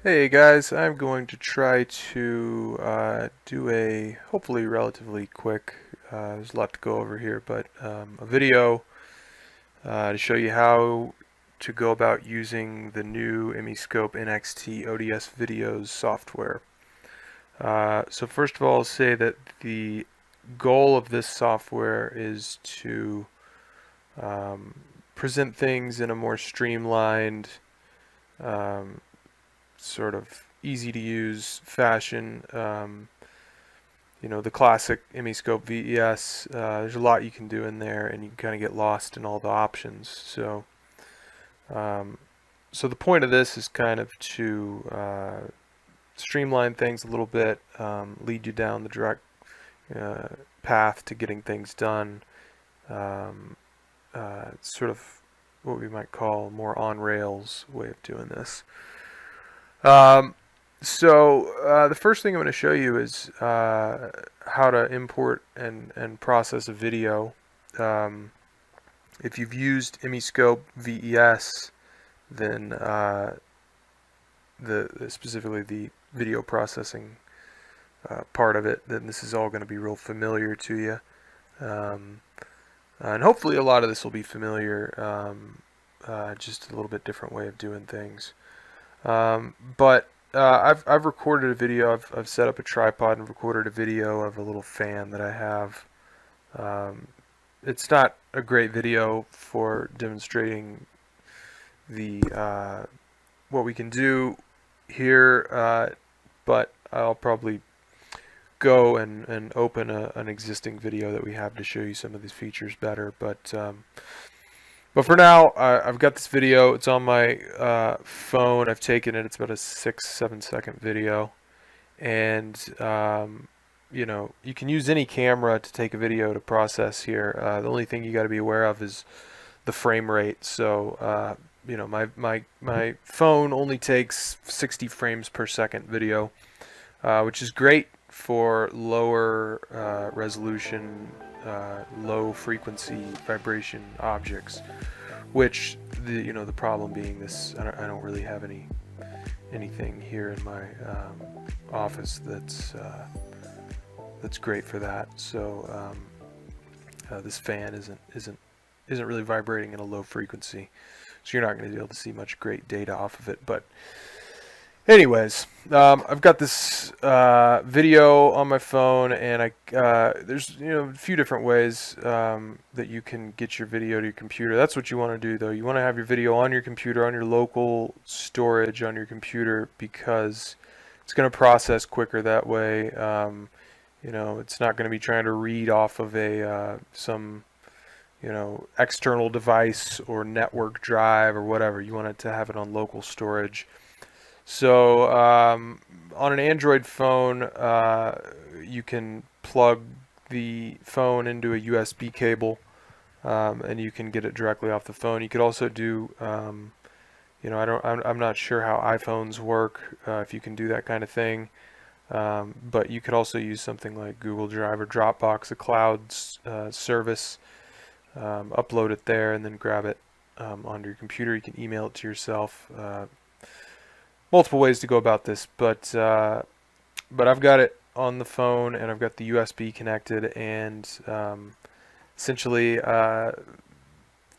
Hey guys, I'm going to try to do a hopefully relatively quick, there's a lot to go over here, but a video to show you how to go about using the new MEscope NXT ODS videos software. So first of all, I'll say that the goal of this software is to um, present things in a more streamlined, um, sort of easy to use fashion. The classic MEscope VES. There's a lot you can do in there, and you can kind of get lost in all the options. Um, so the point of this is kind of to streamline things a little bit, lead you down the direct uh, path to getting things done. Um, sort of what we might call a more on rails way of doing this. Um, the first thing I'm going to show you is how to import and process a video. Um, if you've used MEscope VES, then specifically the video processing part of it, then this is all going to be real familiar to you. Um, and hopefully a lot of this will be familiar, just a little bit different way of doing things. I've recorded a video. I've set up a tripod and recorded a video of a little fan that I have. Um, it's not a great video for demonstrating the what we can do here, but I'll probably go and open an existing video that we have to show you some of these features better. But for now, I've got this video. It's on my phone. I've taken it. It's about a 6-7 second video. And, you can use any camera to take a video to process here. The only thing you got to be aware of is the frame rate. So, my phone only takes 60 frames per second video, which is great for lower resolution, low frequency vibration objects. Which the problem being this, I don't really have anything here in my office that's great for that. So this fan isn't really vibrating at a low frequency, so you're not going to be able to see much great data off of it. But anyways, I've got this video on my phone, and there's a few different ways that you can get your video to your computer. That's what you want to do, though. You want to have your video on your computer, on your local storage on your computer, because it's going to process quicker that way. It's not going to be trying to read off of a some external device or network drive or whatever. You want it to have it on local storage. So on an Android phone, you can plug the phone into a USB cable, and you can get it directly off the phone. You could also do, I'm not sure how iPhones work, if you can do that kind of thing. But you could also use something like Google Drive or Dropbox, a cloud service, upload it there, and then grab it onto your computer. You can email it to yourself. Multiple ways to go about this, but I've got it on the phone, and I've got the USB connected, and essentially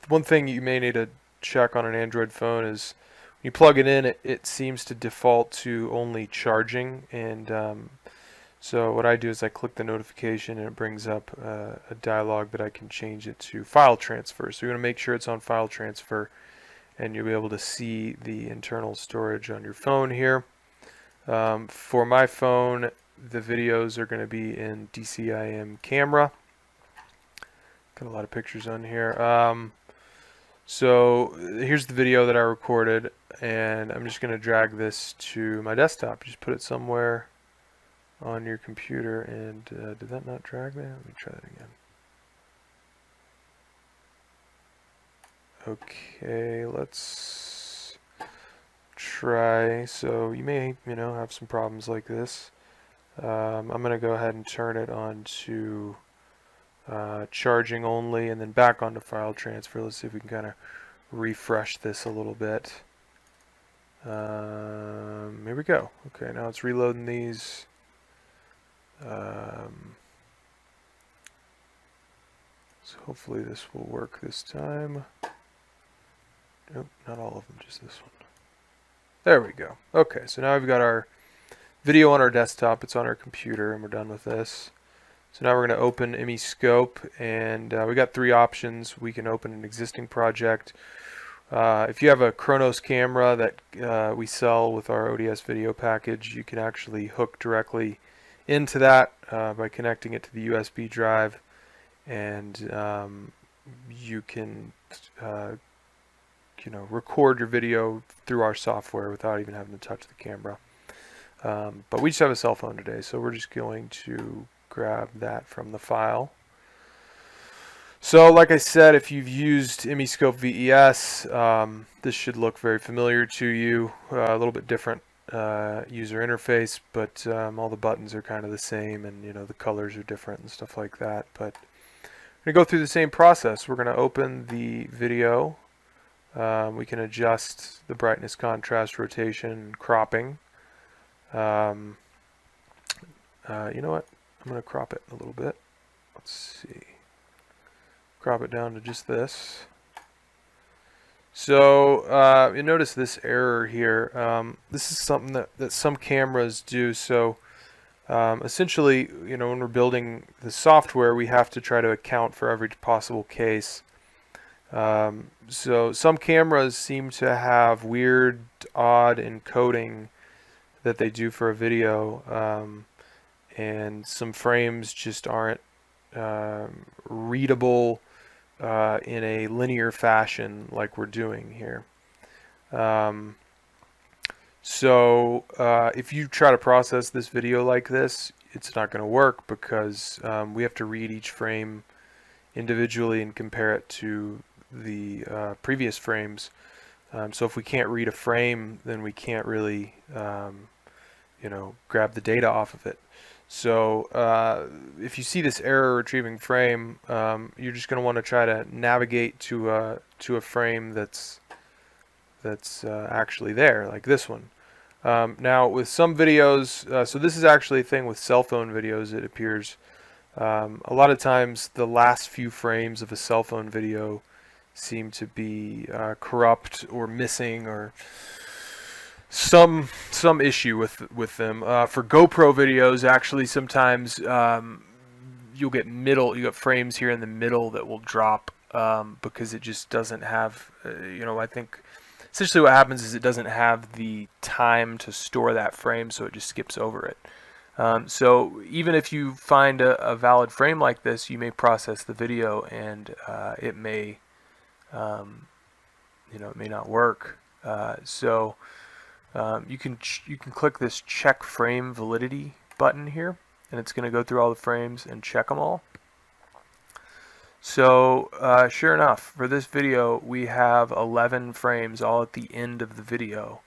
one thing you may need to check on an Android phone is when you plug it in, it seems to default to only charging, and so what I do is I click the notification, and it brings up a dialog that I can change it to file transfer. So you're going to make sure it's on file transfer, and you'll be able to see the internal storage on your phone here. For my phone, the videos are going to be in DCIM camera. Got a lot of pictures on here. So here's the video that I recorded, and I'm just going to drag this to my desktop. Just put it somewhere on your computer, and did that not drag there? Let me try that again. Okay, let's try. So you may, have some problems like this. I'm going to go ahead and turn it on to charging only, and then back onto file transfer. Let's see if we can kind of refresh this a little bit. Here we go. Okay, now it's reloading these. So hopefully this will work this time. Nope, not all of them, just this one. There we go. Okay, so now we've got our video on our desktop. It's on our computer, and we're done with this. So now we're going to open MEscope, and we got three options. We can open an existing project. If you have a Chronos camera that we sell with our ODS video package, you can actually hook directly into that by connecting it to the USB drive, and you can record your video through our software without even having to touch the camera. But we just have a cell phone today, so we're just going to grab that from the file. So like I said, if you've used MEscope VES, this should look very familiar to you. A little bit different user interface, but all the buttons are kind of the same, and the colors are different and stuff like that. But we're going to go through the same process. We're going to open the video. We can adjust the brightness, contrast, rotation, cropping. You know what? I'm going to crop it a little bit. Let's see. Crop it down to just this. So you notice this error here. This is something that some cameras do. So essentially, when we're building the software, we have to try to account for every possible case. So some cameras seem to have weird, odd encoding that they do for a video, and some frames just aren't readable in a linear fashion like we're doing here. So if you try to process this video like this, it's not going to work, because we have to read each frame individually and compare it to the previous frames. So if we can't read a frame, then we can't really grab the data off of it. So if you see this error retrieving frame, you're just going to want to try to navigate to a frame that's actually there, like this one. Now with some videos, so this is actually a thing with cell phone videos, it appears. A lot of times the last few frames of a cell phone video seem to be corrupt or missing, or some issue with them. For GoPro videos, actually sometimes you'll get frames here in the middle that will drop because it just doesn't have I think essentially what happens is it doesn't have the time to store that frame, so it just skips over it. So even if you find a valid frame like this, you may process the video, and it may it may not work. So you can click this check frame validity button here, and it's going to go through all the frames and check them all. So sure enough, for this video we have 11 frames all at the end of the video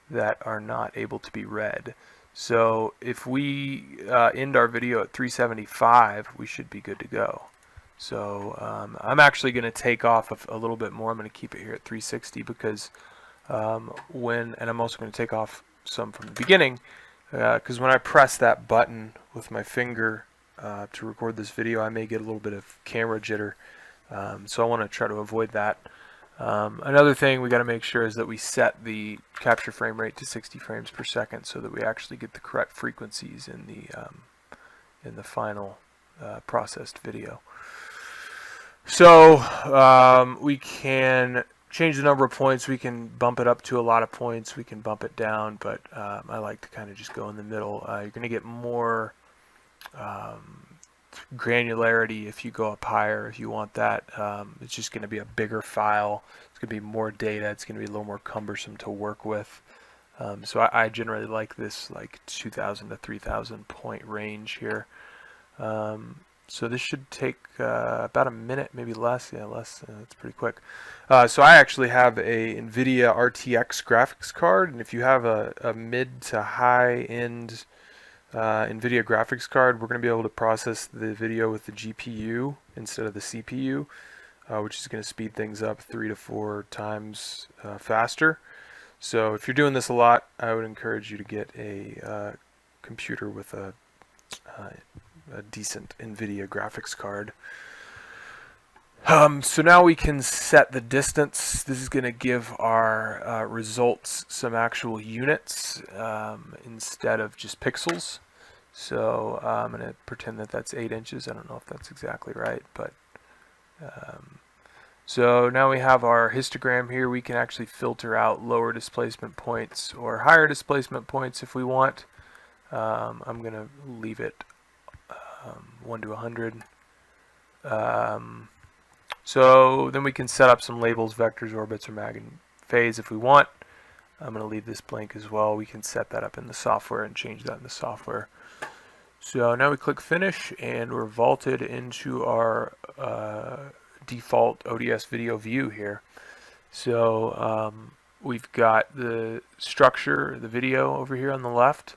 that are not able to be read. So if we end our video at 375, we should be good to go. So I'm actually going to take off a little bit more. I'm going to keep it here at 360 because and I'm also going to take off some from the beginning, because when I press that button with my finger to record this video, I may get a little bit of camera jitter. So I want to try to avoid that. Another thing we got to make sure is that we set the capture frame rate to 60 frames per second so that we actually get the correct frequencies in the final processed video. So we can change the number of points. We can bump it up to a lot of points. We can bump it down, but I like to kind of just go in the middle. You're going to get more granularity if you go up higher. If you want that, it's just going to be a bigger file. It's going to be more data. It's going to be a little more cumbersome to work with. So I generally like this like 2,000 to 3,000 point range here. So this should take about a minute, maybe less. Yeah, less. It's pretty quick. So I actually have a NVIDIA RTX graphics card, and if you have a mid to high end NVIDIA graphics card, we're going to be able to process the video with the GPU instead of the CPU, which is going to speed things up 3 to 4 times faster. So if you're doing this a lot, I would encourage you to get a computer with a decent NVIDIA graphics card. So now we can set the distance. This is going to give our results some actual units instead of just pixels. So I'm going to pretend that that's 8 inches. I don't know if that's exactly right, but so now we have our histogram here. We can actually filter out lower displacement points or higher displacement points if we want. I'm going to leave it 1 to 100. So then we can set up some labels, vectors, orbits, or mag and phase if we want. I'm going to leave this blank as well. We can set that up in the software and change that in the software. So now we click finish and we're vaulted into our default ODS video view here. So we've got the structure, the video over here on the left.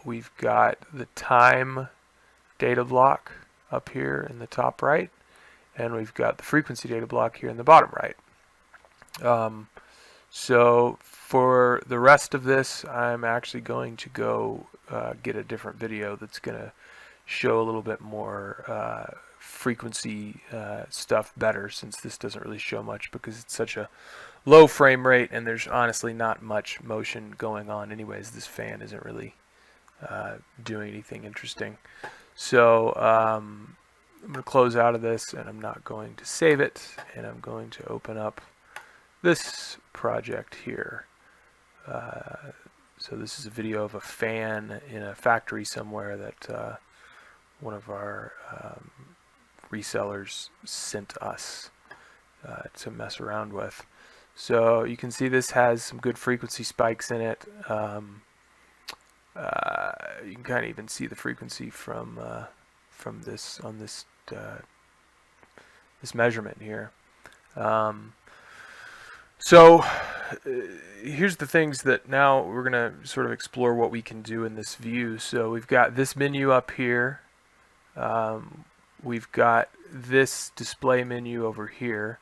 We've got the time data block up here in the top right, and we've got the frequency data block here in the bottom right. So for the rest of this, I'm actually going to go get a different video that's going to show a little bit more frequency stuff better, since this doesn't really show much because it's such a low frame rate and there's honestly not much motion going on anyways. This fan isn't really doing anything interesting. So I'm going to close out of this and I'm not going to save it, and I'm going to open up this project here. So this is a video of a fan in a factory somewhere that one of our resellers sent us to mess around with. So you can see this has some good frequency spikes in it. You can kind of even see the frequency from this on this this measurement here. So here's the things that now we're going to sort of explore what we can do in this view. So we've got this menu up here. We've got this display menu over here.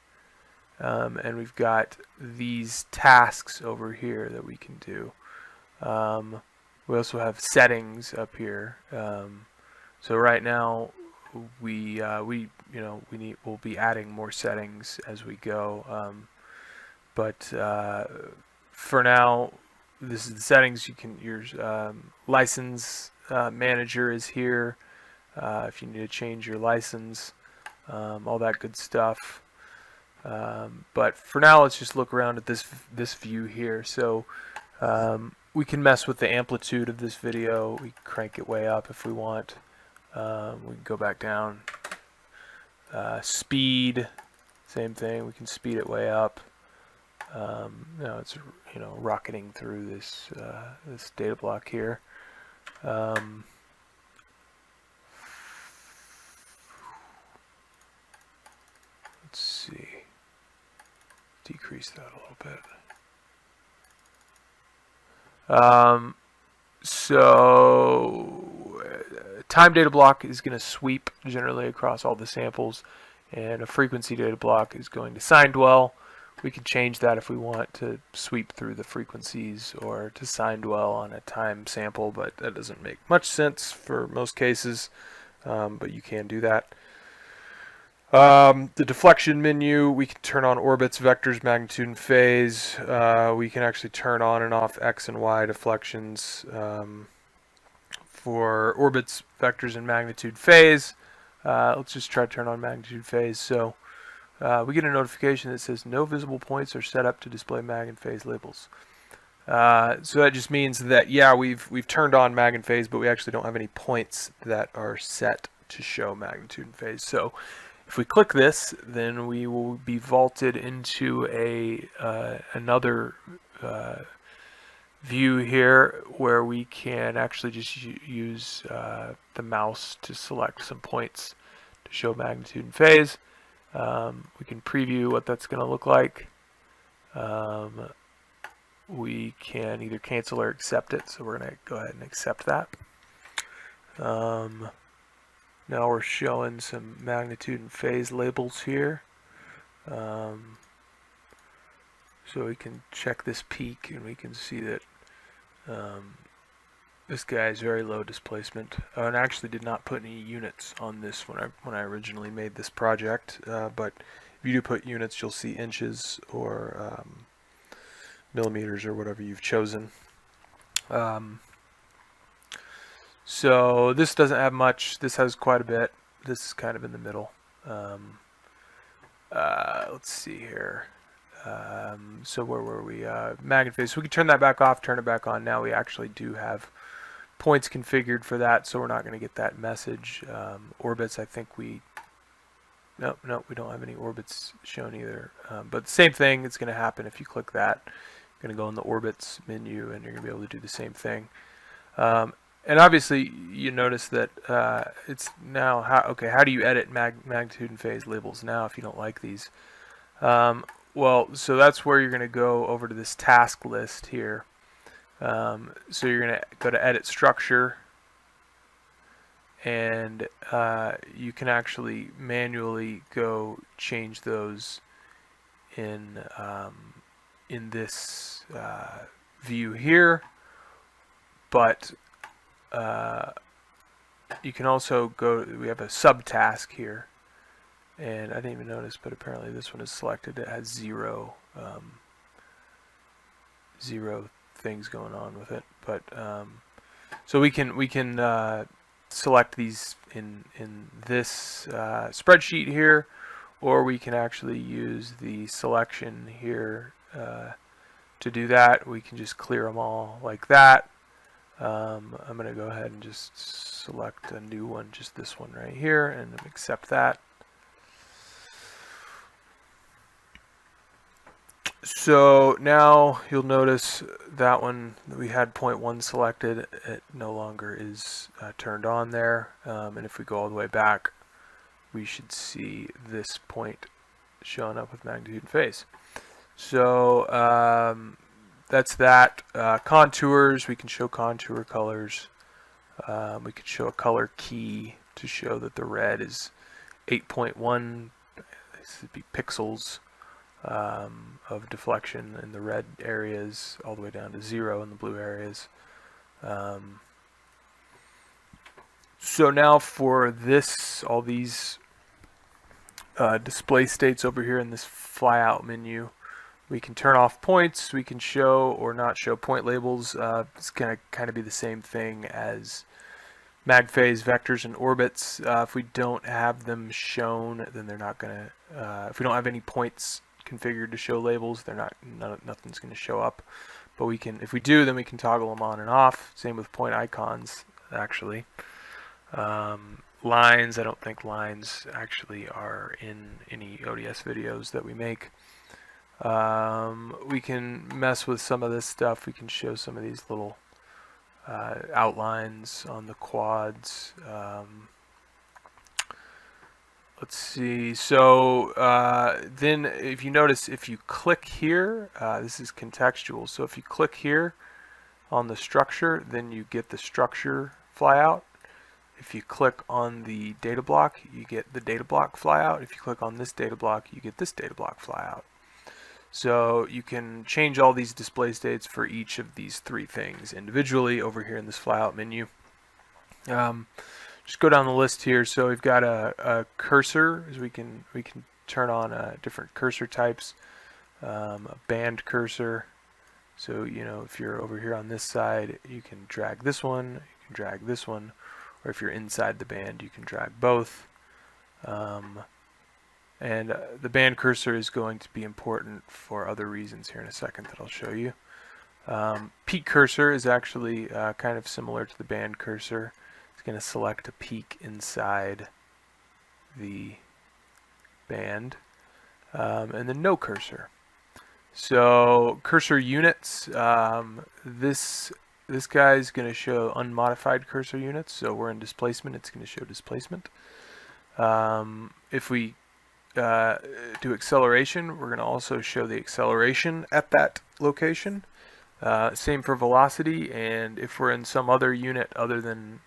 And we've got these tasks over here that we can do. We also have settings up here. So right now we'll be adding more settings as we go. But for now, this is the settings. Your license manager is here. If you need to change your license, all that good stuff. But for now, let's just look around at this view here. So we can mess with the amplitude of this video. We can crank it way up if we want. We can go back down. Speed, same thing. We can speed it way up. Now it's rocketing through this this data block here. Let's see. Decrease that a little bit. So time data block is going to sweep generally across all the samples, and a frequency data block is going to sign dwell. We can change that if we want to sweep through the frequencies or to sign dwell on a time sample, but that doesn't make much sense for most cases, but you can do that. The deflection menu, we can turn on orbits, vectors, magnitude, and phase. We can actually turn on and off X and Y deflections for orbits, vectors, and magnitude phase. Let's just try to turn on magnitude phase. So we get a notification that says no visible points are set up to display mag and phase labels. So that just means that, yeah, we've turned on mag and phase, but we actually don't have any points that are set to show magnitude and phase. So if we click this, then we will be vaulted into another view here where we can actually just use the mouse to select some points to show magnitude and phase. We can preview what that's going to look like. We can either cancel or accept it, so we're going to go ahead and accept that. Now we're showing some magnitude and phase labels here. So we can check this peak, and we can see that this guy is very low displacement. And I actually did not put any units on this when I originally made this project, but if you do put units, you'll see inches or millimeters or whatever you've chosen. So this doesn't have much. This has quite a bit. This is kind of in the middle. Let's see here. So where were we? Magnet phase. So we can turn that back off, turn it back on. Now we actually do have points configured for that, so we're not going to get that message. Orbits, I think we... No, we don't have any orbits shown either. But the same thing is going to happen if you click that. You're going to go in the orbits menu, and you're going to be able to do the same thing. And obviously, you notice that it's now, how do you edit magnitude and phase labels now if you don't like these? Well, so that's where you're going to go over to this task list here. So you're going to go to edit structure, and you can actually manually go change those in this view here, but you can also go, we have a subtask here, and I didn't even notice, but apparently this one is selected. It has zero things going on with it, but so we can select these in this spreadsheet here, or we can actually use the selection here to do that. We can just clear them all like that. I'm going to go ahead and just select a new one, just this one right here, and accept that. So now you'll notice that one that we had 0.1 selected, it no longer is turned on there. And if we go all the way back, we should see this point showing up with magnitude and phase. So that's that. Contours, we can show contour colors. We could show a color key to show that the red is 8.1. This would be pixels of deflection in the red areas, all the way down to 0 in the blue areas. So now for this, all these display states over here in this flyout menu, we can turn off points, we can show or not show point labels. It's going to kind of be the same thing as mag phase, vectors, and orbits. If we don't have them shown, then they're not going to, if we don't have any points configured to show labels, they're nothing's going to show up. But we can, if we do, then we can toggle them on and off. Same with point icons, actually. Lines, I don't think lines actually are in any ODS videos that we make. We can mess with some of this stuff. We can show some of these little outlines on the quads. Let's see. So then if you notice, if you click here, this is contextual. So if you click here on the structure, then you get the structure flyout. If you click on the data block, you get the data block flyout. If you click on this data block, you get this data block flyout. So you can change all these display states for each of these three things individually over here in this flyout menu. Just go down the list here. So we've got a cursor, as we can turn on different cursor types. A band cursor. So if you're over here on this side, you can drag this one, you can drag this one, or if you're inside the band, you can drag both. And the band cursor is going to be important for other reasons here in a second that I'll show you. Peak cursor is actually kind of similar to the band cursor. It's going to select a peak inside the band. And then no cursor. So cursor units, this guy is going to show unmodified cursor units. So we're in displacement, it's going to show displacement. If we do acceleration, we're going to also show the acceleration at that location. Same for velocity, and if we're in some other unit other than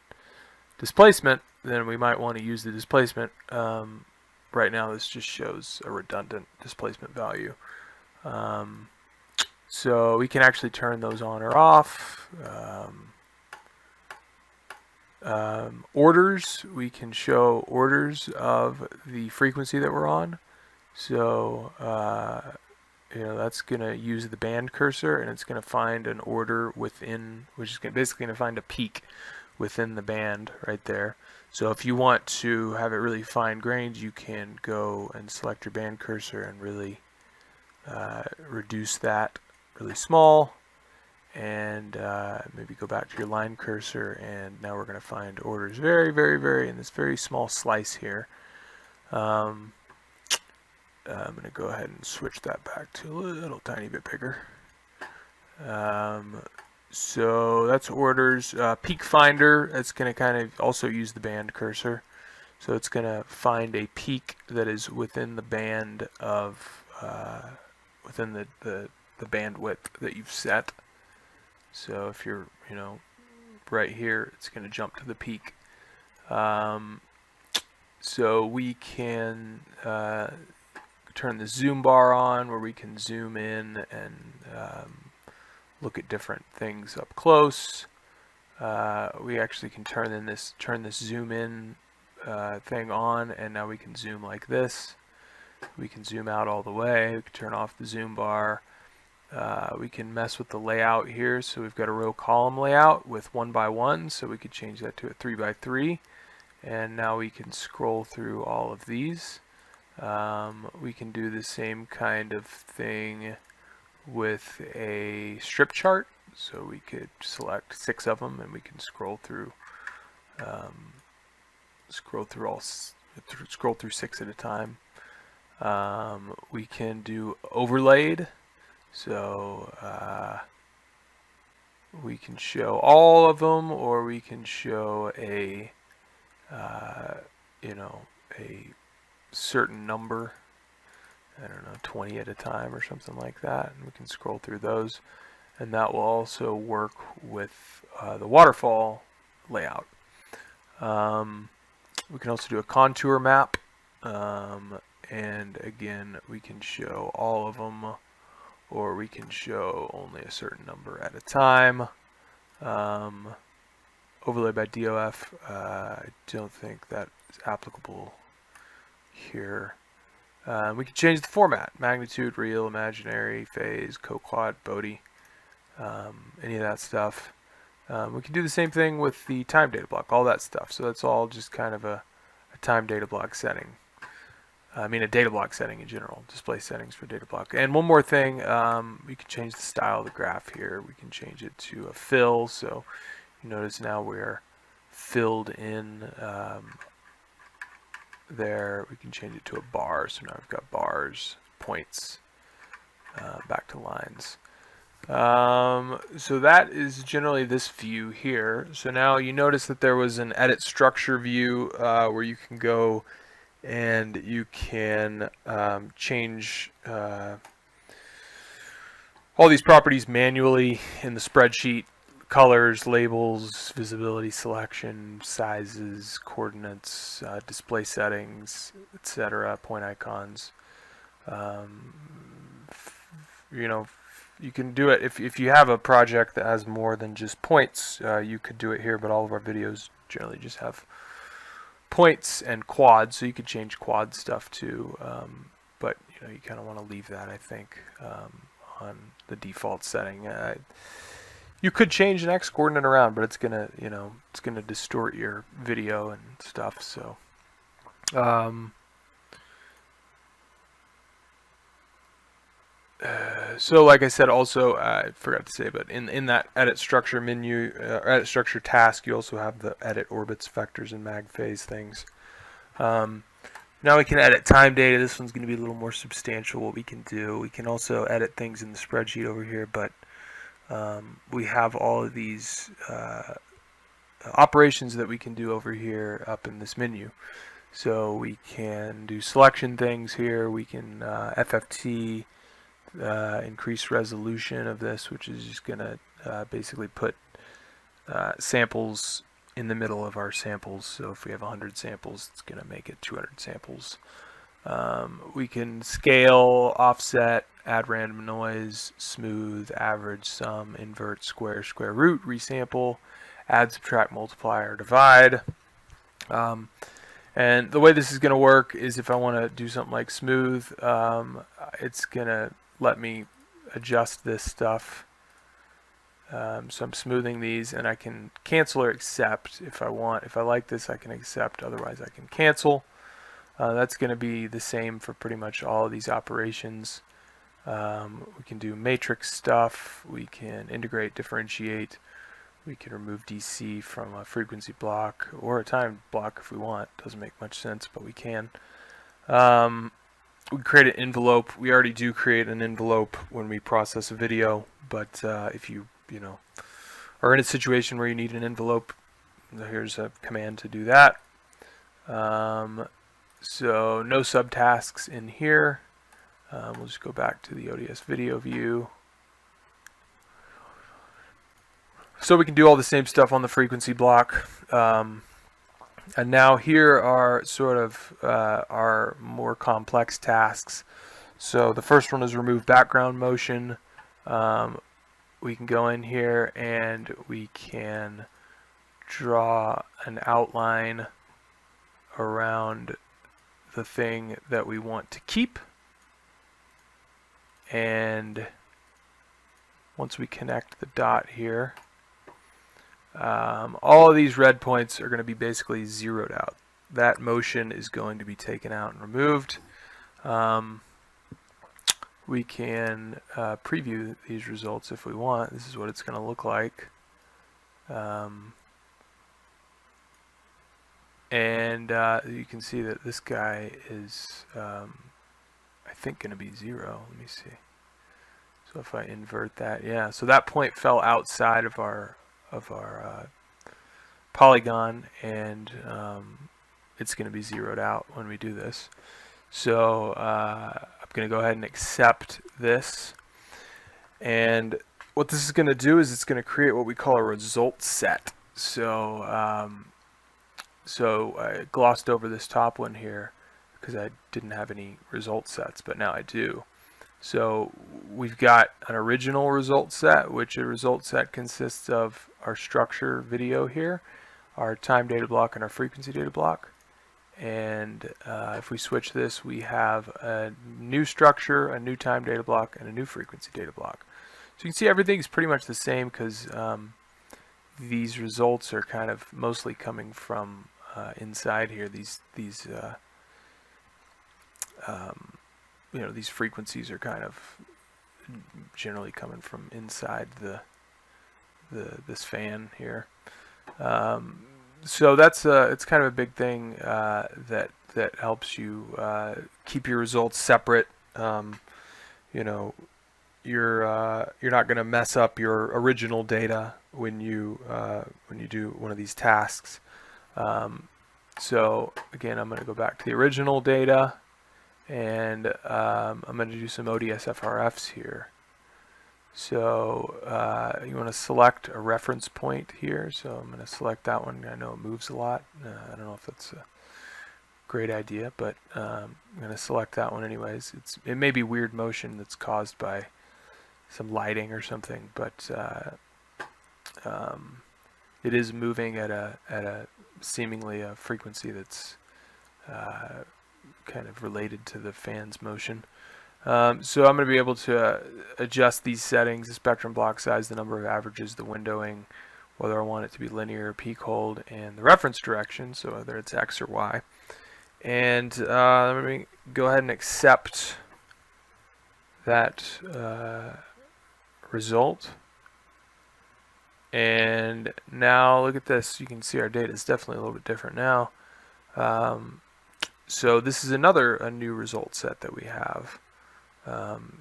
displacement, then we might want to use the displacement. Right now this just shows a redundant displacement value. So we can actually turn those on or off. Orders, we can show orders of the frequency that we're on. So that's going to use the band cursor, and it's going to find an order within, which is basically going to find a peak within the band right there. So if you want to have it really fine-grained, you can go and select your band cursor and really reduce that really small, and maybe go back to your line cursor, and now we're going to find orders very, very, very in this very small slice here. I'm going to go ahead and switch that back to a little tiny bit bigger. So that's orders. Peak finder, it's going to kind of also use the band cursor. So it's going to find a peak that is within the band of, within the bandwidth that you've set. So if you're, right here, it's going to jump to the peak. So we can turn the zoom bar on, where we can zoom in and look at different things up close. We actually can turn this zoom in thing on, and now we can zoom like this. We can zoom out all the way. We can turn off the zoom bar. We can mess with the layout here. So we've got a row column layout with 1 by 1, so we could change that to a 3 by 3. And now we can scroll through all of these. We can do the same kind of thing with a strip chart. So we could select 6 of them, and we can scroll through scroll through 6 at a time. We can do overlaid. So we can show all of them, or we can show a a certain number. I don't know, 20 at a time or something like that, and we can scroll through those, and that will also work with the waterfall layout. We can also do a contour map, and again, we can show all of them, or we can show only a certain number at a time. Overlay by DOF, I don't think that is applicable here. We can change the format: magnitude, real, imaginary, phase, co-quad, Bodhi, any of that stuff. We can do the same thing with the time data block, all that stuff. So that's all just kind of a time data block setting. A data block setting in general, display settings for data block. And one more thing, we can change the style of the graph here. We can change it to a fill. So you notice now we're filled in there. We can change it to a bar. So now we've got bars, points, back to lines. So that is generally this view here. So now you notice that there was an edit structure view where you can go and you can change all these properties manually in the spreadsheet: colors, labels, visibility, selection, sizes, coordinates, display settings, etc., point icons. You can do it if you have a project that has more than just points. You could do it here, but all of our videos generally just have points and quads, so you could change quad stuff too. But you kind of want to leave that, I think, on the default setting. You could change an X coordinate around, but it's gonna distort your video and stuff. So. So like I said, also I forgot to say, but in that edit structure menu, edit structure task, you also have the edit orbits, vectors, and mag phase things. Now we can edit time data. This one's going to be a little more substantial. What we can do, we can also edit things in the spreadsheet over here, but we have all of these operations that we can do over here up in this menu. So we can do selection things here. We can FFT. Increase resolution of this, which is just going to basically put samples in the middle of our samples. So if we have 100 samples, it's going to make it 200 samples. We can scale, offset, add random noise, smooth, average, sum, invert, square, square root, resample, add, subtract, multiply, or divide. And the way this is going to work is if I want to do something like smooth, it's going to let me adjust this stuff. So I'm smoothing these, and I can cancel or accept if I want. If I like this, I can accept. Otherwise, I can cancel. That's going to be the same for pretty much all of these operations. We can do matrix stuff. We can integrate, differentiate. We can remove DC from a frequency block or a time block if we want. Doesn't make much sense, but we can. We create an envelope. We already do create an envelope when we process a video, but if you are in a situation where you need an envelope, here's a command to do that. So no subtasks in here. We'll just go back to the ODS video view. So we can do all the same stuff on the frequency block. And now here are sort of our more complex tasks. So the first one is remove background motion. We can go in here and we can draw an outline around the thing that we want to keep. And once we connect the dot here, all of these red points are going to be basically zeroed out. That motion is going to be taken out and removed. We can preview these results if we want. This is what it's going to look like. And you can see that this guy is, I think, going to be 0. Let me see. So if I invert that, yeah. So that point fell outside of our polygon, and it's going to be zeroed out when we do this. So I'm going to go ahead and accept this. And what this is going to do is it's going to create what we call a result set. So I glossed over this top one here because I didn't have any result sets, but now I do. So we've got an original result set, which a result set consists of our structure video here, our time data block, and our frequency data block. And if we switch this, we have a new structure, a new time data block, and a new frequency data block. So you can see everything's pretty much the same because these results are kind of mostly coming from inside here. These frequencies are kind of generally coming from inside this fan here. So that's it's kind of a big thing that helps you keep your results separate. You're not going to mess up your original data when you do one of these tasks. So again, I'm going to go back to the original data, and I'm going to do some ODS FRFs here. So you want to select a reference point here. So I'm going to select that one. I know it moves a lot. I don't know if that's a great idea, but I'm going to select that one anyways. It may be weird motion that's caused by some lighting or something, but it is moving at a seemingly a frequency that's kind of related to the fan's motion. So I'm going to be able to adjust these settings: the spectrum block size, the number of averages, the windowing, whether I want it to be linear or peak hold, and the reference direction, so whether it's X or Y. And let me go ahead and accept that result. And now look at this. You can see our data is definitely a little bit different now. So this is a new result set that we have.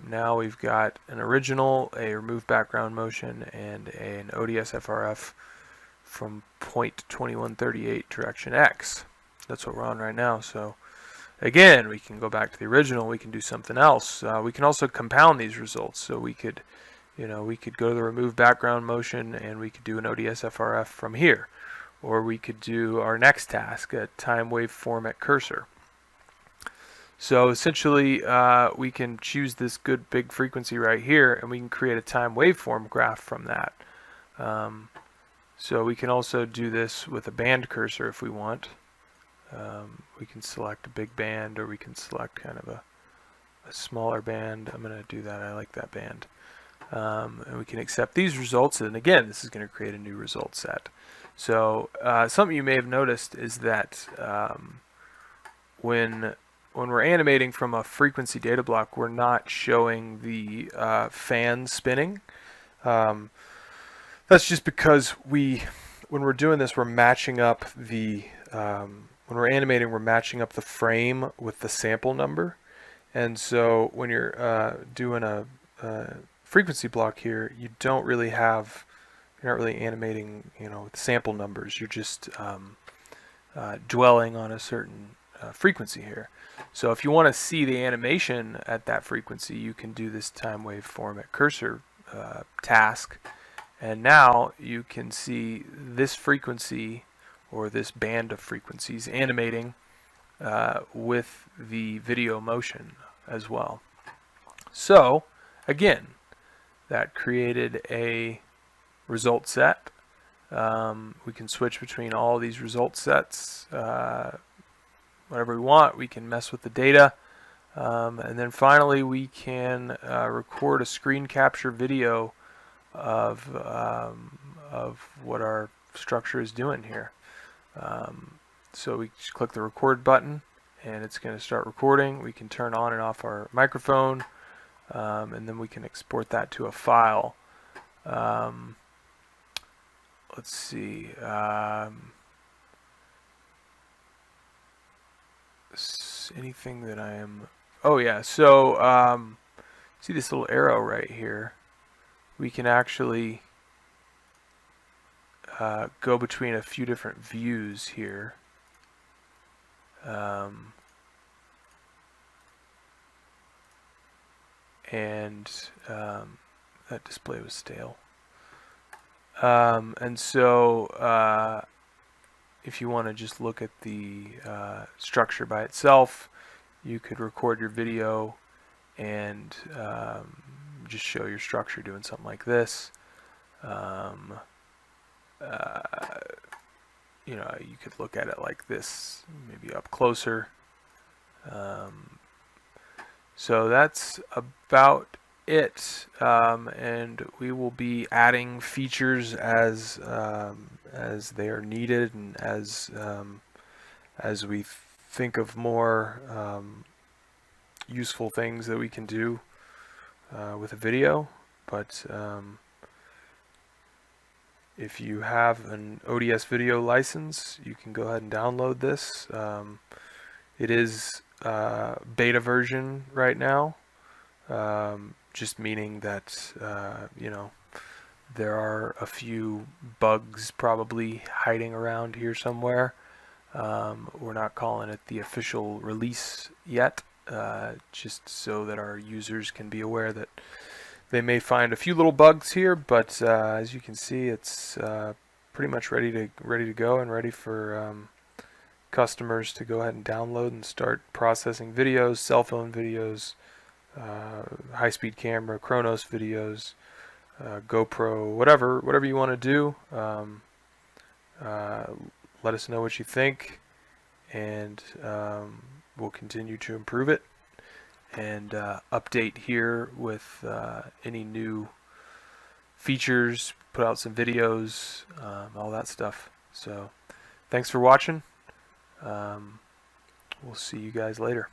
Now we've got an original, a remove background motion, and an ODS FRF from point 2138 direction X. That's what we're on right now. So again, we can go back to the original. We can do something else. We can also compound these results. So we could go to the remove background motion, and we could do an ODS FRF from here. Or we could do our next task, a time wave format cursor. So essentially, we can choose this good big frequency right here, and we can create a time waveform graph from that. So we can also do this with a band cursor if we want. We can select a big band, or we can select kind of a smaller band. I'm going to do that. I like that band. And we can accept these results, and again, this is going to create a new result set. So something you may have noticed is that when we're animating from a frequency data block, we're not showing the fan spinning. That's just because when we're doing this, we're matching up the when we're animating, we're matching up the frame with the sample number. And so when you're doing a frequency block here, you're not really animating, with sample numbers. You're just dwelling on a certain frequency here. So if you want to see the animation at that frequency, you can do this time waveform at cursor task, and now you can see this frequency or this band of frequencies animating with the video motion as well. So again, that created a result set. We can switch between all these result sets whatever we want. We can mess with the data, and then finally we can record a screen capture video of what our structure is doing here. So we just click the record button, and it's going to start recording. We can turn on and off our microphone, and then we can export that to a file. Let's see. Anything that I am... Oh yeah, so see this little arrow right here? We can actually go between a few different views here. That display was stale. And so if you want to just look at the structure by itself, you could record your video and just show your structure doing something like this. You could look at it like this, maybe up closer. So that's about it, and we will be adding features as they are needed, and as we think of more useful things that we can do with a video. But if you have an ODS video license, you can go ahead and download this. It is beta version right now, just meaning that there are a few bugs probably hiding around here somewhere. We're not calling it the official release yet, just so that our users can be aware that they may find a few little bugs here, but as you can see, it's pretty much ready to go and ready for customers to go ahead and download and start processing videos, cell phone videos, high-speed camera, Chronos videos, GoPro, whatever you want to do. Let us know what you think, and we'll continue to improve it and update here with any new features, put out some videos, all that stuff. So thanks for watching. We'll see you guys later.